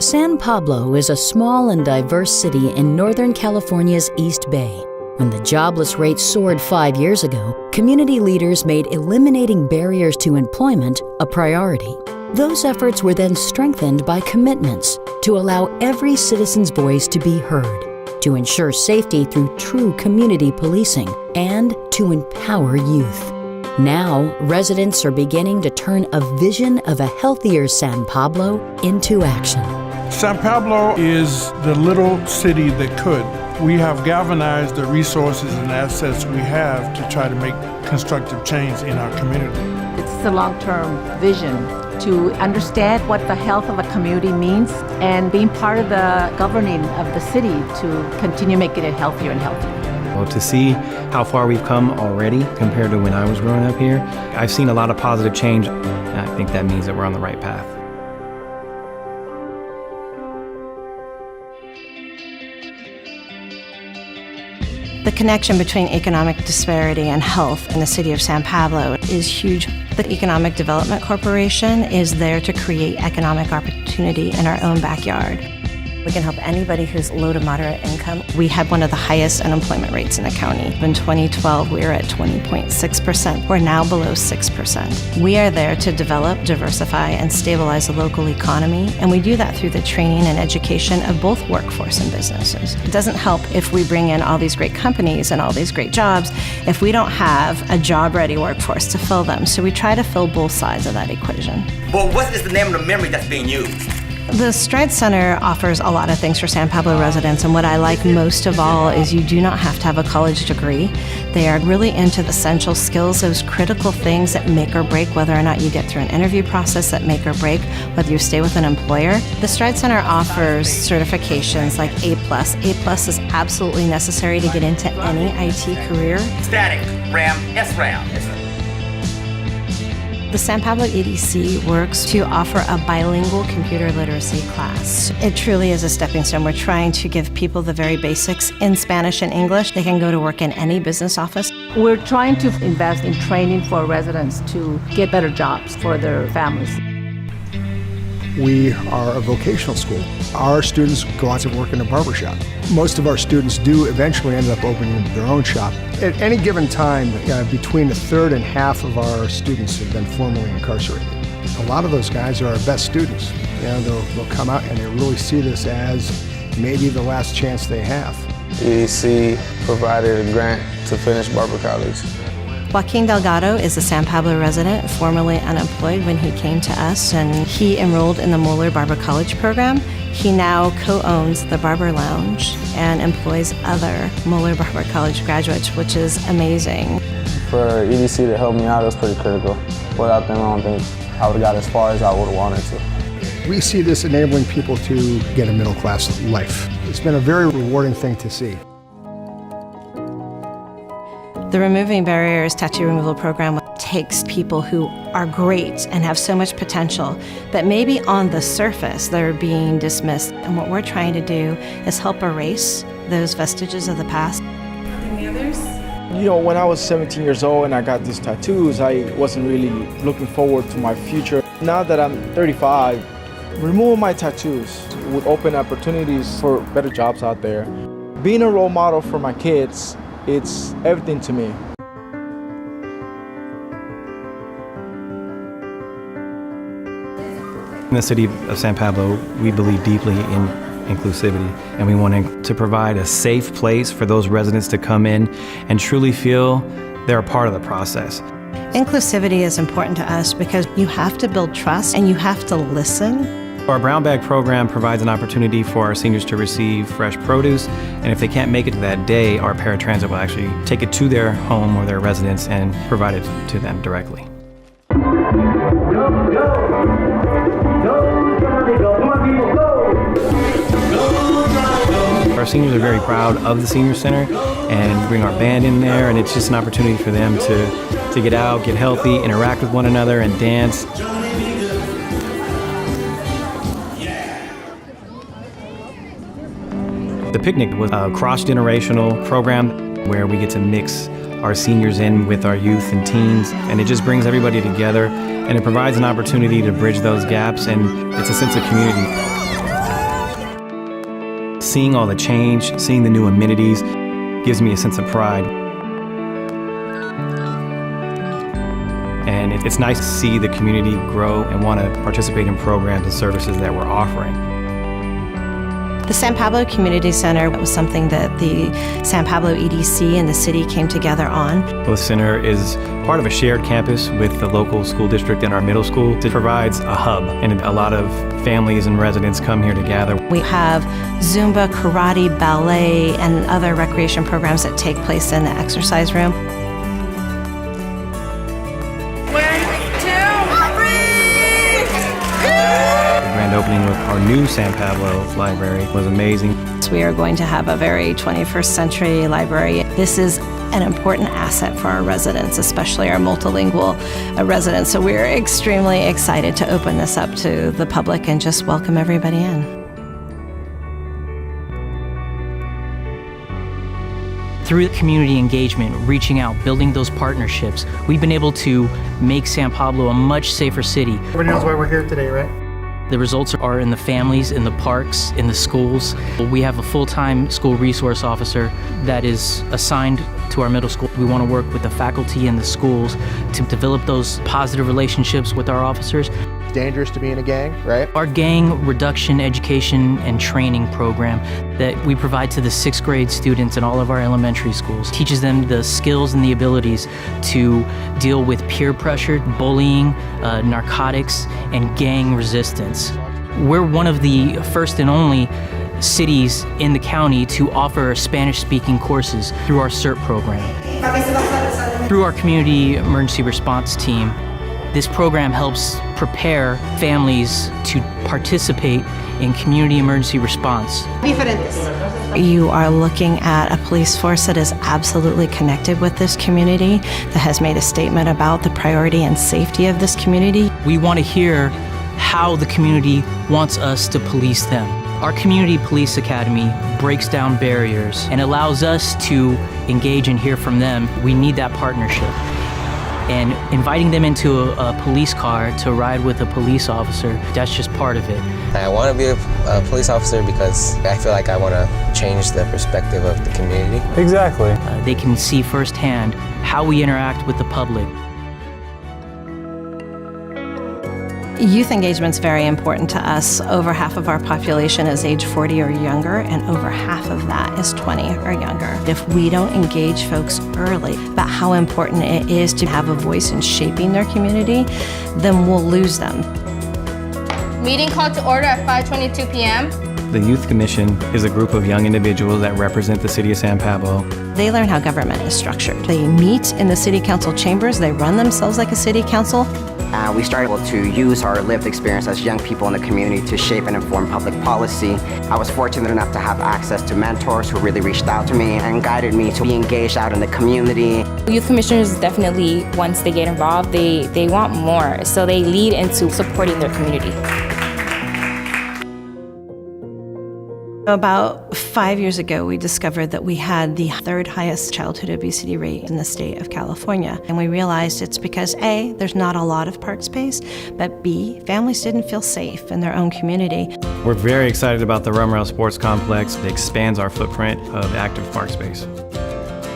San Pablo is a small and diverse city in Northern California's East Bay. When the jobless rate soared 5 years ago, community leaders made eliminating barriers to employment a priority. Those efforts were then strengthened by commitments to allow every citizen's voice to be heard, to ensure safety through true community policing, and to empower youth. Now, residents are beginning to turn a vision of a healthier San Pablo into action. San Pablo is the little city that could. We have galvanized the resources and assets we have to try to make constructive change in our community. It's a long-term vision to understand what the health of a community means and being part of the governing of the city to continue making it healthier and healthier. Well, to see how far we've come already compared to when I was growing up here, I've seen a lot of positive change, and I think that means that we're on the right path. The connection between economic disparity and health in the city of San Pablo is huge. The Economic Development Corporation is there to create economic opportunity in our own backyard. We can help anybody who's low to moderate income. We had one of the highest unemployment rates in the county. In 2012, we were at 20.6%. We're now below 6%. We are there to develop, diversify, and stabilize the local economy, and we do that through the training and education of both workforce and businesses. It doesn't help if we bring in all these great companies and all these great jobs if we don't have a job-ready workforce to fill them. So we try to fill both sides of that equation. But what is the name of the memory that's being used? The Stride Center offers a lot of things for San Pablo residents, and what I like most of all is you do not have to have a college degree. They are really into the essential skills, those critical things that make or break whether or not you get through an interview process, that make or break whether you stay with an employer. The Stride Center offers certifications like A+. A+ is absolutely necessary to get into any IT career. Static, RAM, SRAM. The San Pablo EDC works to offer a bilingual computer literacy class. It truly is a stepping stone. We're trying to give people the very basics in Spanish and English. They can go to work in any business office. We're trying to invest in training for residents to get better jobs for their families. We are a vocational school. Our students go out to work in a barber shop. Most of our students do eventually end up opening their own shop. At any given time, between a third and half of our students have been formally incarcerated. A lot of those guys are our best students. They'll come out and they really see this as maybe the last chance they have. EDC provided a grant to finish Barber College. Joaquin Delgado is a San Pablo resident, formerly unemployed when he came to us, and he enrolled in the Moller Barber College program. He now co-owns the Barber Lounge and employs other Moller Barber College graduates, which is amazing. For EDC to help me out, it was pretty critical. Without them, I don't think I would have got as far as I would have wanted to. We see this enabling people to get a middle-class life. It's been a very rewarding thing to see. The Removing Barriers Tattoo Removal Program takes people who are great and have so much potential, but maybe on the surface they're being dismissed. And what we're trying to do is help erase those vestiges of the past. Any others? When I was 17 years old and I got these tattoos, I wasn't really looking forward to my future. Now that I'm 35, removing my tattoos would open opportunities for better jobs out there. Being a role model for my kids, it's everything to me. In the city of San Pablo, we believe deeply in inclusivity, and we want to provide a safe place for those residents to come in and truly feel they're a part of the process. Inclusivity is important to us because you have to build trust and you have to listen. Our Brown Bag program provides an opportunity for our seniors to receive fresh produce, and if they can't make it that day, our paratransit will actually take it to their home or their residence and provide it to them directly. Our seniors are very proud of the Senior Center, and we bring our band in there, and it's just an opportunity for them to get out, get healthy, interact with one another, and dance. The picnic was a cross-generational program where we get to mix our seniors in with our youth and teens, and it just brings everybody together, and it provides an opportunity to bridge those gaps, and it's a sense of community. seeing all the change, seeing the new amenities, gives me a sense of pride. And it's nice to see the community grow and want to participate in programs and services that we're offering. The San Pablo Community Center was something that the San Pablo EDC and the city came together on. The center is part of a shared campus with the local school district and our middle school. It provides a hub, and a lot of families and residents come here to gather. We have Zumba, karate, ballet, and other recreation programs that take place in the exercise room. Opening with our new San Pablo library was amazing. We are going to have a very 21st century library. This is an important asset for our residents, especially our multilingual residents. So we're extremely excited to open this up to the public and just welcome everybody in. Through community engagement, reaching out, building those partnerships, we've been able to make San Pablo a much safer city. Everybody knows why we're here today, right? The results are in the families, in the parks, in the schools. We have a full-time school resource officer that is assigned to our middle school. We want to work with the faculty and the schools to develop those positive relationships with our officers. It's dangerous to be in a gang, right? Our gang reduction education and training program that we provide to the 6th grade students in all of our elementary schools teaches them the skills and the abilities to deal with peer pressure, bullying, narcotics, and gang resistance. We're one of the first and only cities in the county to offer Spanish-speaking courses through our CERT program. Through our community emergency response team, this program helps prepare families to participate in community emergency response. You are looking at a police force that is absolutely connected with this community, that has made a statement about the priority and safety of this community. We want to hear how the community wants us to police them. Our Community Police Academy breaks down barriers and allows us to engage and hear from them. We need that partnership. And inviting them into a police car to ride with a police officer, that's just part of it. I want to be a police officer because I feel like I want to change the perspective of the community. Exactly. They can see firsthand how we interact with the public. Youth engagement is very important to us. Over half of our population is age 40 or younger, and over half of that is 20 or younger. If we don't engage folks early about how important it is to have a voice in shaping their community, then we'll lose them. Meeting called to order at 5:22 p.m. The Youth Commission is a group of young individuals that represent the city of San Pablo. They learn how government is structured. They meet in the city council chambers. They run themselves like a city council. We started to use our lived experience as young people in the community to shape and inform public policy. I was fortunate enough to have access to mentors who really reached out to me and guided me to be engaged out in the community. Youth commissioners definitely, once they get involved, they want more, so they lead into supporting their community. About 5 years ago, we discovered that we had the 3rd highest childhood obesity rate in the state of California. And we realized it's because A, there's not a lot of park space, but B, families didn't feel safe in their own community. We're very excited about the Rumrail Sports Complex. It expands our footprint of active park space.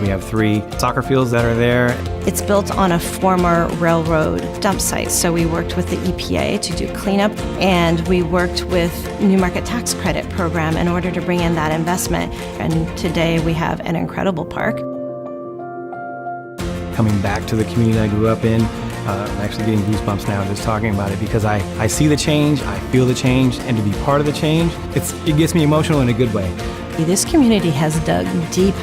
We have 3 soccer fields that are there. It's built on a former railroad dump site, so we worked with the EPA to do cleanup, and we worked with New Market Tax Credit Program in order to bring in that investment. And today we have an incredible park. Coming back to the community I grew up in, I'm actually getting goosebumps now just talking about it because I see the change, I feel the change, and to be part of the change, it gets me emotional in a good way. This community has dug deep.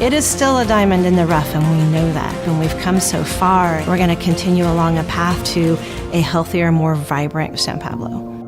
It is still a diamond in the rough, and we know that. And we've come so far. We're going to continue along a path to a healthier, more vibrant San Pablo.